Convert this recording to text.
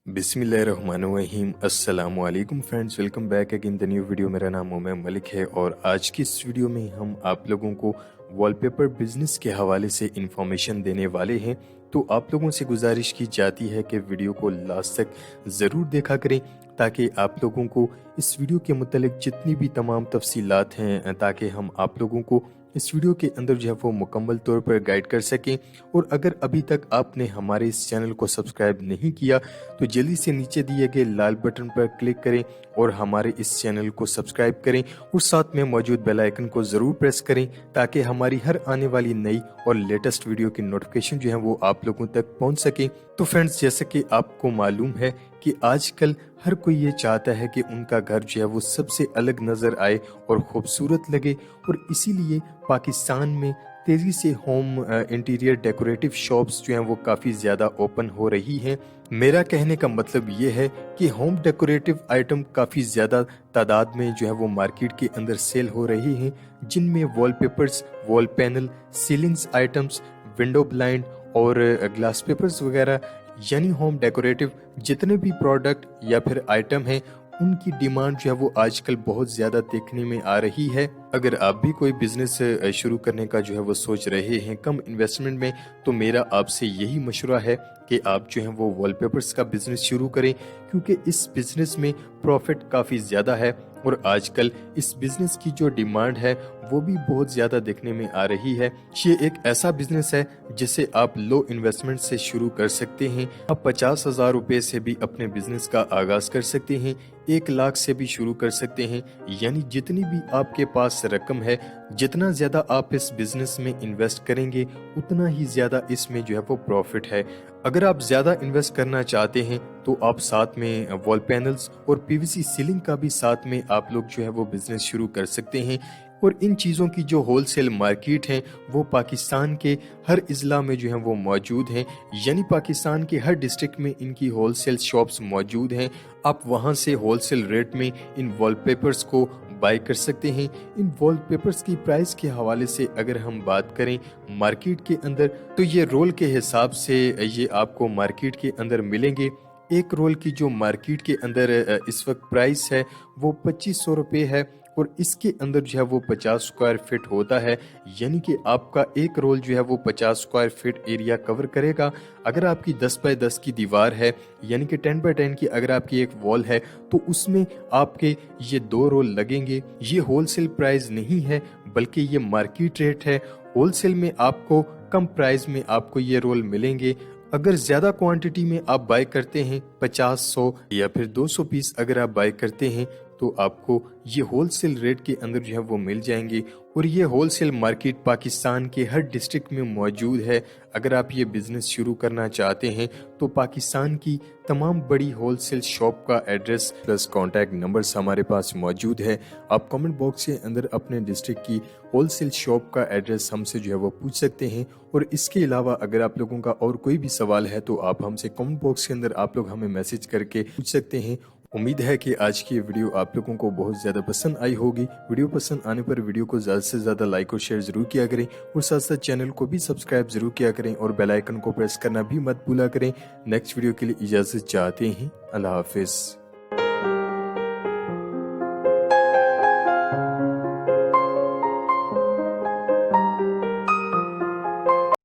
बिस्मिल्लाहिर्रहमानिर्रहीम। अस्सलाम वालेकुम friends, welcome back again the new video. मेरा नाम उमर मलिक है और आज की इस वीडियो में हम आप लोगों को वॉलपेपर बिजनेस के हवाले से इंफॉर्मेशन देने वाले हैं। तो आप लोगों से गुजारिश की जाती है कि वीडियो को लास्ट तक ज़रूर देखा करें ताकि आप लोगों को इस वीडियो के मुतालिक जितनी भी तमाम तफसीलात हैं ताकि हम आप लोगों को इस वीडियो के अंदर जो है वो मुकम्मल तौर पर गाइड कर सकें। और अगर अभी तक आपने हमारे इस चैनल को सब्सक्राइब नहीं किया तो जल्दी से नीचे दिए गए लाल बटन पर क्लिक करें और हमारे इस चैनल को सब्सक्राइब करें और साथ में मौजूद बेल आइकन को ज़रूर प्रेस करें ताकि हमारी हर आने वाली नई और लेटेस्ट वीडियो की नोटिफिकेशन जो है वो आप लोगों तक पहुंच सके। तो फ्रेंड्स, जैसे कि आपको मालूम है कि आजकल हर कोई ये चाहता है कि उनका घर जो है वो सबसे अलग नजर आए और खूबसूरत लगे, और इसीलिए पाकिस्तान में तेजी से होम इंटीरियर डेकोरेटिव शॉप्स जो हैं वो काफ़ी ज़्यादा ओपन हो रही हैं। मेरा कहने का मतलब ये है कि होम डेकोरेटिव आइटम काफ़ी ज़्यादा तादाद में जो है वो मार्केट के अंदर सेल हो रही हैं, जिनमें wallpapers, wall panel, ceilings items, window blind और ग्लास पेपर्स वगैरह, यानी होम डेकोरेटिव जितने भी प्रोडक्ट या फिर आइटम हैं उनकी डिमांड जो है वो आजकल बहुत ज़्यादा देखने में आ रही है। अगर आप भी कोई बिजनेस शुरू करने का जो है वो सोच रहे हैं कम इन्वेस्टमेंट में, तो मेरा आपसे यही मशवरा है कि आप जो है वो वॉलपेपर्स का बिजनेस शुरू करें, क्योंकि इस बिजनेस में प्रॉफिट काफ़ी ज़्यादा है और आजकल इस बिजनेस की जो डिमांड है वो भी बहुत ज़्यादा देखने में आ रही है। ये एक ऐसा बिजनेस है जिसे आप लो इन्वेस्टमेंट से शुरू कर सकते हैं। आप 50,000 रुपए से भी अपने बिजनेस का आगाज कर सकते हैं, 1 लाख से भी शुरू कर सकते हैं। यानी जितनी भी आपके पास रकम है, जितना ज्यादा आप इस बिजनेस में इन्वेस्ट करेंगे उतना ही ज्यादा इसमें जो है वो प्रॉफिट है। अगर आप ज्यादा इन्वेस्ट करना चाहते हैं तो आप साथ में वॉल पैनल्स और पीवीसी सीलिंग का भी साथ में आप लोग जो है वो बिजनेस शुरू कर सकते हैं। और इन चीज़ों की जो होलसेल मार्केट है वो पाकिस्तान के हर इज़ला में जो है वो मौजूद हैं, यानी पाकिस्तान के हर डिस्ट्रिक्ट में इनकी होलसेल शॉप्स मौजूद हैं। आप वहां से होलसेल रेट में इन वॉलपेपर्स को बाय कर सकते हैं। इन वॉलपेपर्स की प्राइस के हवाले से अगर हम बात करें मार्केट के अंदर, तो ये रोल के हिसाब से ये आपको मार्केट के अंदर मिलेंगे। एक रोल की जो मार्केट के अंदर इस वक्त प्राइस है वो 2500 रुपये है और इसके अंदर जो है वो 50 स्क्वायर फीट होता है, यानी कि आपका एक रोल जो है वो 50 स्क्वायर फीट एरिया कवर करेगा। अगर आपकी 10 बाय 10 की दीवार है, यानी कि 10 बाय 10 की अगर आपकी एक वॉल है, तो उसमें आपके ये 2 रोल लगेंगे। ये होलसेल प्राइस नहीं है बल्कि ये मार्केट रेट है। होलसेल में आपको कम प्राइस में आपको ये रोल मिलेंगे। अगर ज्यादा क्वांटिटी में आप बाय करते हैं, 50, 100 या फिर 200 पीस अगर आप बाय करते हैं, तो आपको ये होलसेल रेट के अंदर जो है वो मिल जाएंगे। और ये होलसेल मार्केट पाकिस्तान के हर डिस्ट्रिक्ट में मौजूद है। अगर आप ये बिजनेस शुरू करना चाहते हैं तो पाकिस्तान की तमाम बड़ी होलसेल शॉप का एड्रेस प्लस कॉन्टैक्ट नंबर्स हमारे पास मौजूद है। आप कमेंट बॉक्स के अंदर अपने डिस्ट्रिक्ट की होलसेल शॉप का एड्रेस हमसे जो है वो पूछ सकते हैं। और इसके अलावा अगर आप लोगों का और कोई भी सवाल है तो आप हमसे कमेंट बॉक्स के अंदर आप लोग हमें मैसेज करके पूछ सकते हैं। उम्मीद है कि आज की वीडियो आप लोगों को बहुत ज़्यादा पसंद आई होगी। वीडियो पसंद आने पर वीडियो को ज़्यादा से ज़्यादा लाइक और शेयर ज़रूर किया करें और साथ साथ चैनल को भी सब्सक्राइब ज़रूर किया करें और बेल आइकन को प्रेस करना भी मत भूला करें। नेक्स्ट वीडियो के लिए इजाज़त चाहते हैं। अल्लाह हाफिज़।